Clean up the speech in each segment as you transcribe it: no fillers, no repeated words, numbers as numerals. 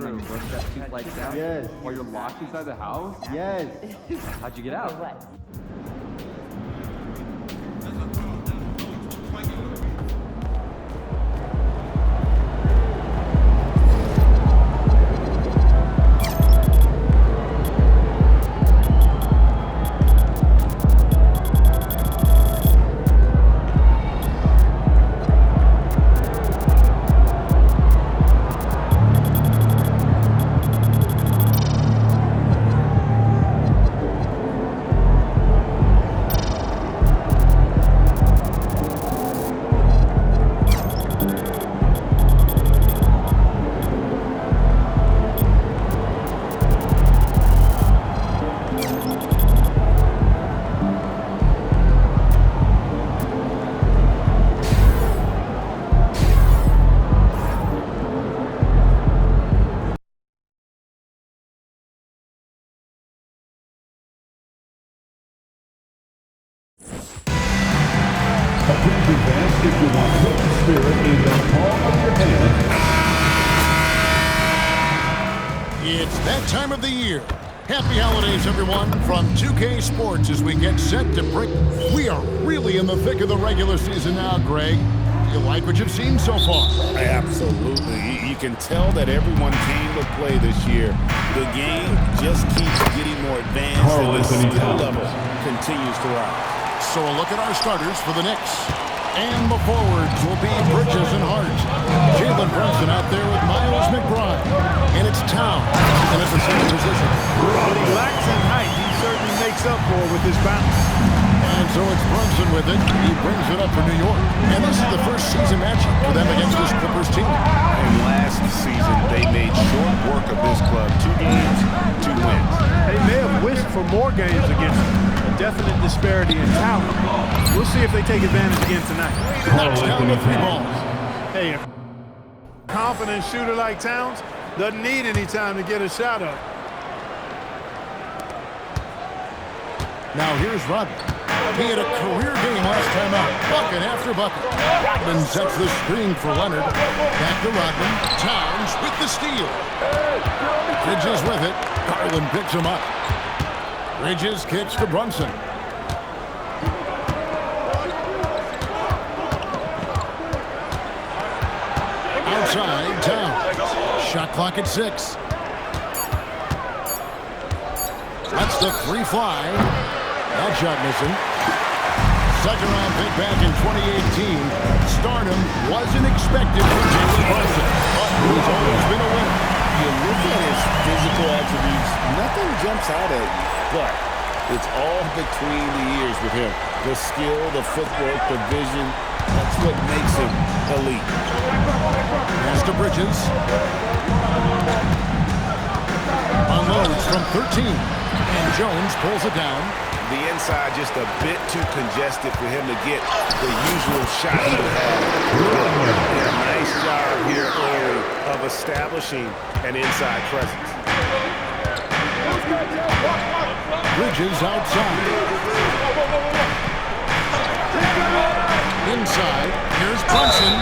and then you rush that 2 flights down? Yes. While you're locked inside the house? Yes. How'd you get out? Attention fans, if you want to put the spirit in the palm of your hand. It's that time of the year. Happy holidays, everyone, from 2K Sports as we get set to break. We are really in the thick of the regular season now, Greg. You like what you've seen so far? Absolutely. You can tell that everyone came to play this year. The game just keeps getting more advanced and the skill level continues to rise. So a look at our starters for the Knicks. And the forwards will be Bridges and Hart. Jalen Brunson out there with Miles McBride. And it's Towns in at the center position. What he lacks in height, he certainly makes up for with his bounce. And so it's Brunson with it. He brings it up for New York. And this is the first season matchup for them against this Clippers team. And last season, they made short work of this club. 2 games, 2 wins. They may have wished for more games against him. A definite disparity in talent. We'll see if they take advantage again tonight. Knocks down the 3 balls. Hey, a confident shooter like Towns doesn't need any time to get a shot up. Now here's Rodman. He had a career game last time out. Bucket after bucket. Rodman sets the screen for Leonard. Back to Rodman. Towns with the steal. Bridges with it. Garland picks him up. Bridges kicks to Brunson. Outside, Towns. Shot clock at 6. That's the 3 fly. That shot missing. Second round pick back in 2018. Stardom wasn't expected from Jalen Brunson, but he's always been a winner. You look at his physical attributes, nothing jumps out at you, but it's all between the ears with him. The skill, the footwork, the vision, that's what makes him elite. Pass to Bridges. Unloads from 13. And Jones pulls it down. The inside just a bit too congested for him to get the usual shot he would have. Did a nice job here early of establishing an inside presence. Bridges outside. Inside. Here's Brunson.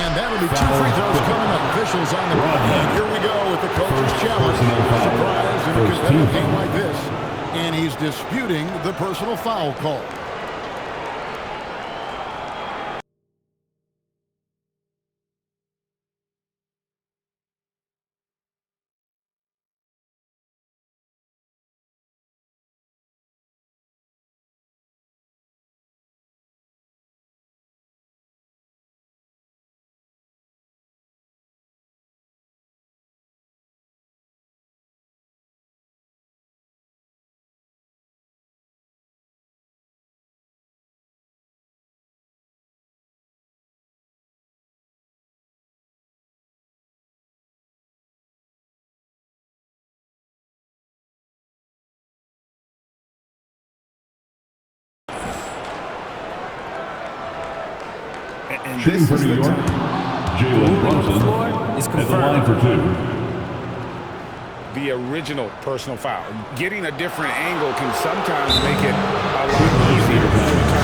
And that'll be 2 free throws coming up. Officials on the block. And here we go with the coach's challenge. Surprise in a competitive game like this. And he's disputing the personal foul call. And Shooting for New York, Jalen Brunson at the line for 2. The original personal foul. Getting a different angle can sometimes make it a lot easier to return.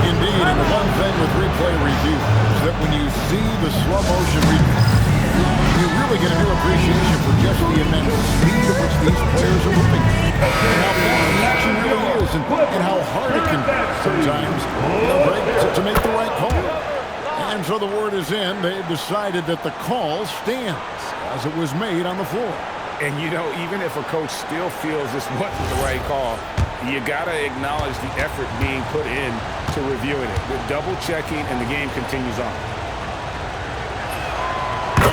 Indeed, and the one thing with replay review is that when you see the slow motion review, you really really get a new appreciation for just the immense speed at which these players are moving. And how fast the action really is, and how hard it can be sometimes, Greg, to make the right call. And so the word is in. They've decided that the call stands as it was made on the floor. And, you know, even if a coach still feels this wasn't the right call, you got to acknowledge the effort being put in to reviewing it. The double-checking, and the game continues on.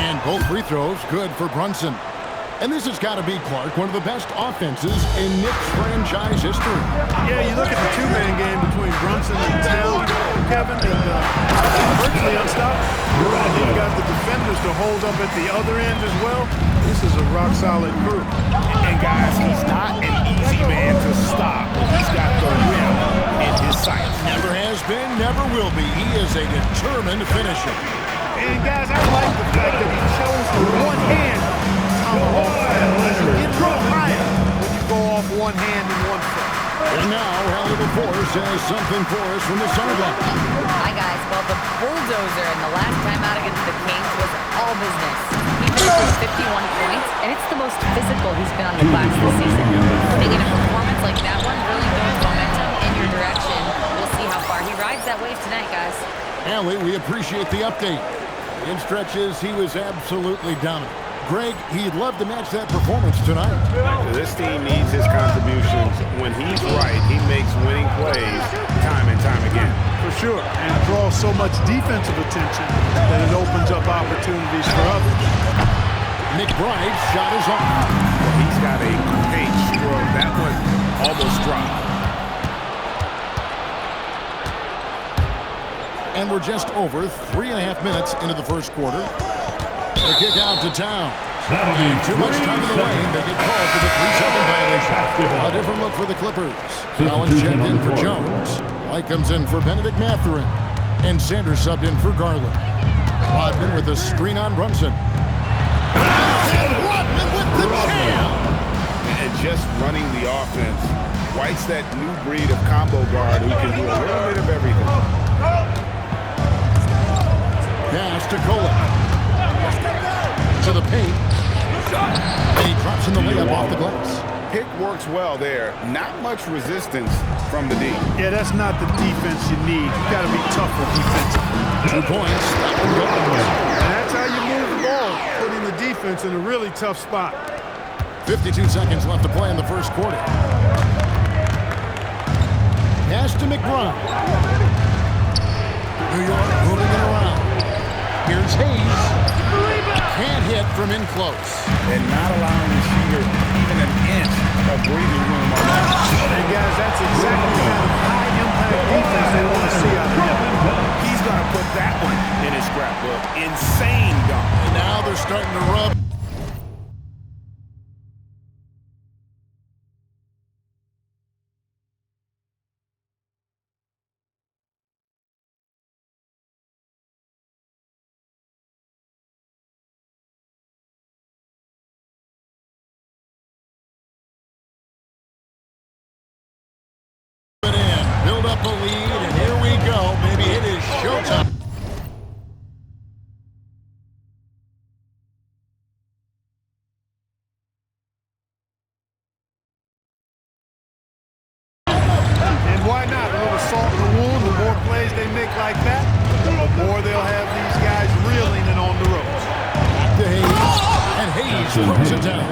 And both free throws good for Brunson. And this has got to be, Clark, one of the best offenses in Knicks franchise history. Yeah, you look at the two-man game between Brunson and Towns, Kevin, and virtually unstoppable. You've got the defenders to hold up at the other end as well. This is a rock-solid group. And, guys, he's not an easy man to stop. He's got the rim in his sights. Never has been, never will be. He is a determined finisher. And, guys, I like the fact that he chose with one hand tomahawk that. You get a little higher when you go off one hand and one foot. And now, Halliburton Force has something for us from the sideline. Hi, guys. Well, the bulldozer in the last time out against the Kings was all business. He finished with 51 points, and it's the most physical he's been on the glass this season. Making a performance like that one really builds momentum in your direction. We'll see how far he rides that wave tonight, guys. Allie, we appreciate the update. In stretches, he was absolutely dominant. Greg, he'd love to match that performance tonight. This team needs his contributions. When he's right, he makes winning plays time and time again. For sure, and draws so much defensive attention that it opens up opportunities for others. McBride's shot is off. He's got a great stroke. That one almost dropped. And we're just over 3.5 minutes into the first quarter. The kick out to Towns. And too much time in the lane. They get called for the 3-second violation. A different look for the Clippers. Collins checked in for Jones. White comes in for Benedict Mathurin. And Sanders subbed in for Garland. Rodman with a screen on Brunson. And Rodman with the jam. And just running the offense. White's that new breed of combo guard who can do a little bit of everything. Pass to Kola. To the paint. And he drops in the layup off the glass. Pick works well there. Not much resistance from the D. Yeah, that's not the defense you need. You got to be tougher defensively. 2 points. That one goes. And that's how you move the ball, putting the defense in a really tough spot. 52 seconds left to play in the first quarter. Pass to McBride. New York moving it around. Here's Hayes. Can't hit from in close. And not allowing the shooter even an inch of breathing room on that. And guys, that's exactly the kind of high-impact defense they want to see out of him. He's going to put that one in his scrapbook. Insane dunk. And now they're starting to rub. Build up a lead, and here we go. Maybe it is showtime. And why not? A little salt in the wound. The more plays they make like that, the more they'll have these guys reeling and on the ropes. Back to Hayes, and Hayes throws it down.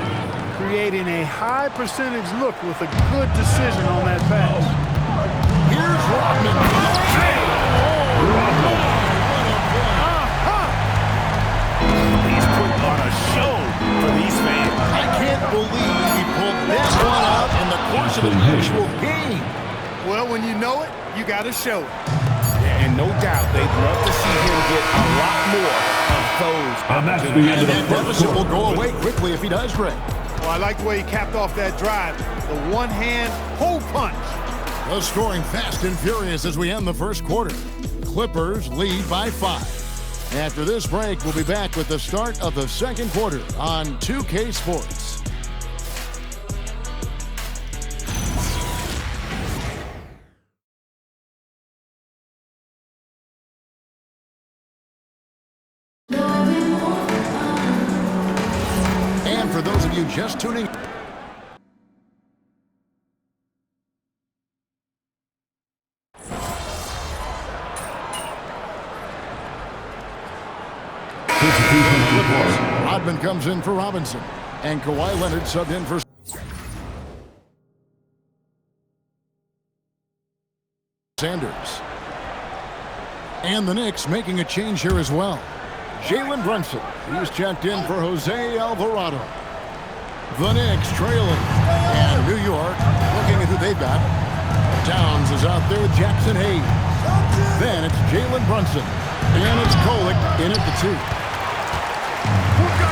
Creating a high percentage look with a good decision on that pass. Here's Rodman. He's putting on a show for these fans. I can't believe he pulled that one out in the course of an actual game. Well, when you know it, you got to show it. And no doubt they'd love to see him get a lot more of those. And that's the end of the That first deficit will quarter. go away quickly if he does, Greg. Well, I like the way he capped off that drive. The one-hand hole punch. The scoring fast and furious as we end the first quarter. Clippers lead by 5. After this break, we'll be back with the start of the second quarter on 2K Sports. for those of you just tuning in. Rodman comes in for Robinson. And Kawhi Leonard subbed in for Sanders. And the Knicks making a change here as well. Jalen Brunson, he's checked in for Jose Alvarado. The Knicks trailing. And New York looking at who they've got. Towns is out there with Jackson Hayes. Then it's Jalen Brunson. And it's Kolek in at the 2.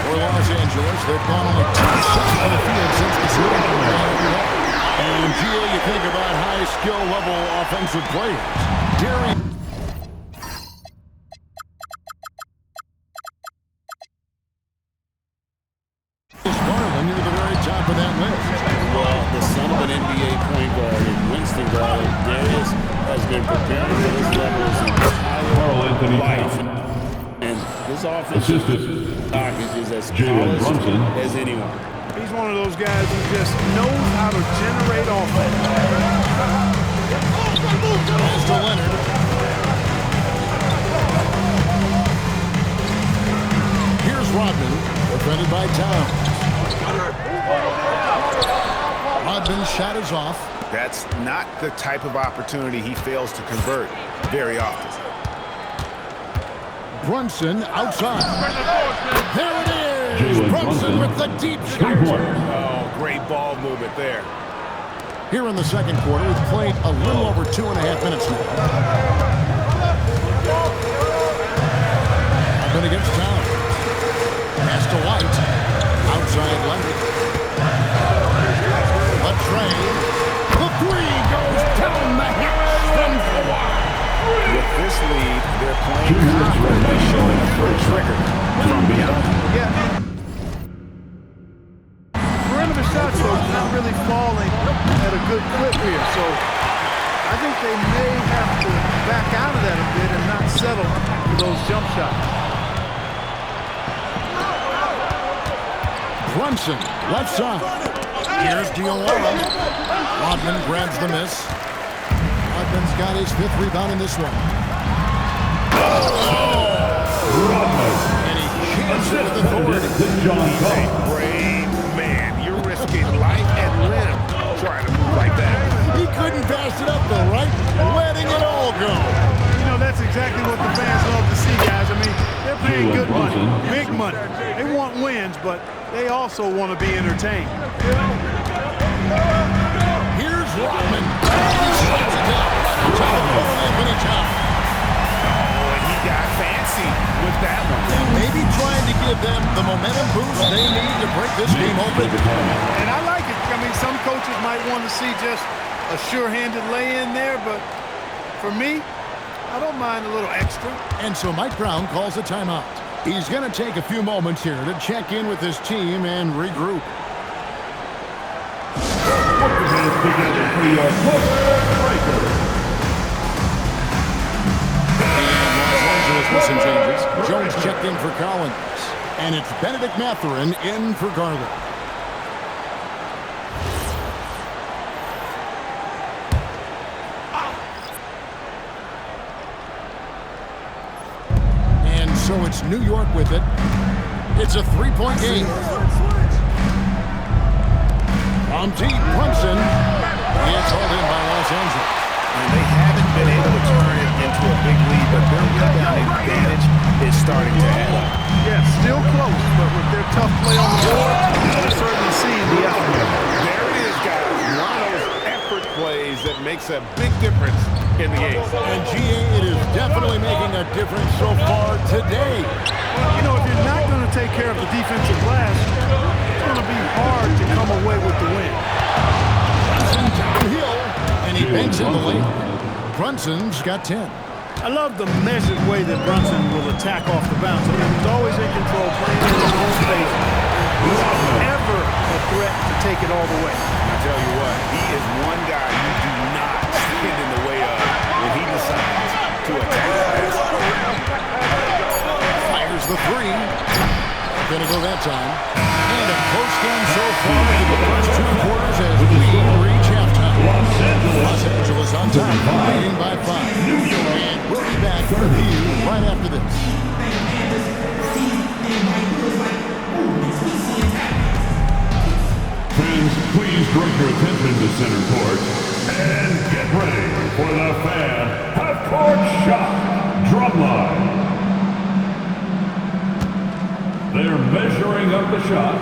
For Los Angeles, they've gone only 2 shots on the field since the season. And Gio, you think about high skill level offensive players. Gary Garland near the very top of that list. Well, the son of an NBA point guard in Winston Garland, Darius has been preparing for this level his entire life. And his offensive package is as polished as anyone. He's one of those guys who just knows how to generate offense. Pass to Leonard. Here's Rodman, defended by Towns. Rodman's shot is off. That's not the type of opportunity he fails to convert very often. Brunson outside. There it is! Brunson with the deep shot. Oh, great ball movement there. Here in the second quarter, we've played a little over 2.5 minutes now. But against Towns. Pass to White. Outside Leonard. A trade. The 3 goes down the hatch from Kawhi. With this lead, they're playing confident by showing a full trigger from beyond. Yeah. Perimeter shots, though, not really falling at a good clip here. So I think they may have to back out of that a bit and not settle for those jump shots. Brunson, left side. Here's Diawara. Rodman grabs the miss. Rodman's got his 5th rebound in this one. And he chances it with authority. He's a brave man. You're risking life and limb trying to move like that. He couldn't pass it up though, right? Letting it all go. You know, that's exactly what the fans love to see, guys. I mean, they're paying good money, big money. They want wins, but they also want to be entertained. Here's Rodman. He slots it down. And he got fancy with that one. Maybe trying to give them the momentum boost they need to break this game open. And I like it. I mean, some coaches might want to see just a sure-handed lay-in there, but for me, I don't mind a little extra. And so Mike Brown calls a timeout. He's going to take a few moments here to check in with his team and regroup. Listen changes. Jones checked in for Collins. And it's Benedict Mathurin in for Garland. And so it's New York with it. It's a 3-point game. From deep, Brunson. It's hauled in by Los Angeles. And they haven't been able to turn it into a big lead, but their rebounding advantage is starting to add up. Yeah, still close, but with their tough play on the board, they're certainly seeing the effort. There it is, guys. One of those effort plays that makes a big difference in the game. And GA, it is definitely making a difference so far today. You know, if you're not going to take care of the defensive glass, it's going to be hard to come away with the win. Brunson downhill, and he banks in the lead. Brunson's got 10. I love the measured way that Brunson will attack off the bounce. I mean, he's always in control, playing in his own space. He's never a threat to take it all the way. I tell you what, he is one guy you do not stand in the way of when he decides to attack the basket. Fires the 3. going to go that time. And a close game so far in the first 2 quarters as we reach halftime. Los Angeles on top, leading by 5. And we'll be back with you right after this. Fans, please direct your attention to center court and get ready for the fan half-court shot drumline. They're measuring up the shot.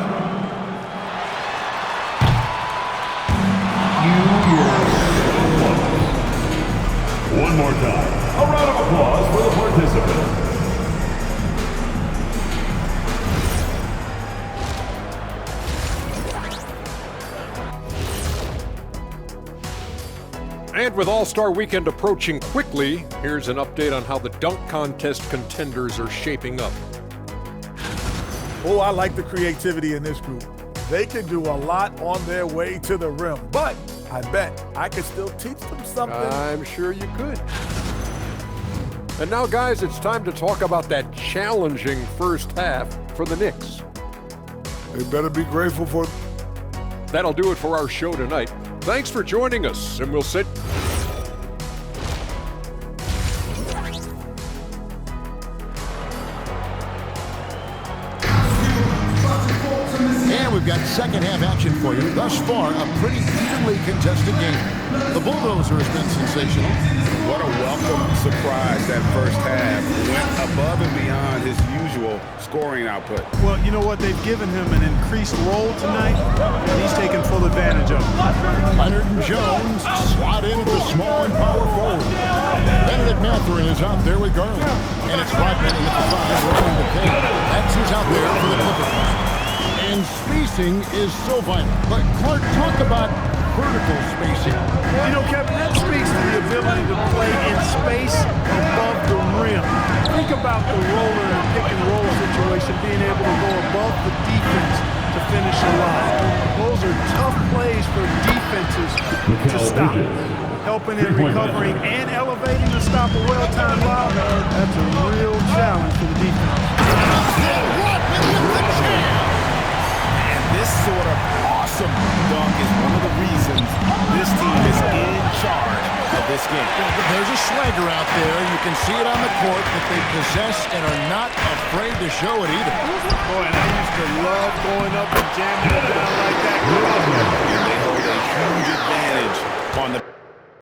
You were so close. One more time. A round of applause for the participants. And with All-Star Weekend approaching quickly, here's an update on how the dunk contest contenders are shaping up. Oh, I like the creativity in this group. They can do a lot on their way to the rim, but I bet I could still teach them something. I'm sure you could. And now, guys, it's time to talk about that challenging first half for the Knicks. They better be grateful for. That'll do it for our show tonight. Thanks for joining us, and we'll sit. And we've got second half action for you. Thus far, a pretty evenly contested game. The Bulldozer has been sensational. What a welcome surprise that first half. Went above and beyond his usual scoring output. Well, you know what? They've given him an increased role tonight, and he's taken full advantage of it. Leonard and Jones slot in at the small and power forward. Benedict Mathurin is out there with Garland. And it's Rodman in at the 5 running the paint. That's who's out there for the Clippers. And spacing is so vital. But Clark, talk about vertical spacing. You know, Kevin, that speaks to the ability to play in space above the rim. Think about the roller and pick and roll situation, being able to go above the defense to finish a line. Those are tough plays for defenses to stop. Helping in recovering and elevating to stop a well-timed lob. That's a real challenge for the defense. This sort of awesome dunk is one of the reasons this team is in charge of this game. There's a swagger out there. You can see it on the court that they possess and are not afraid to show it either. Boy, and I used to love going up and jamming it down like that. And they hold a huge advantage on the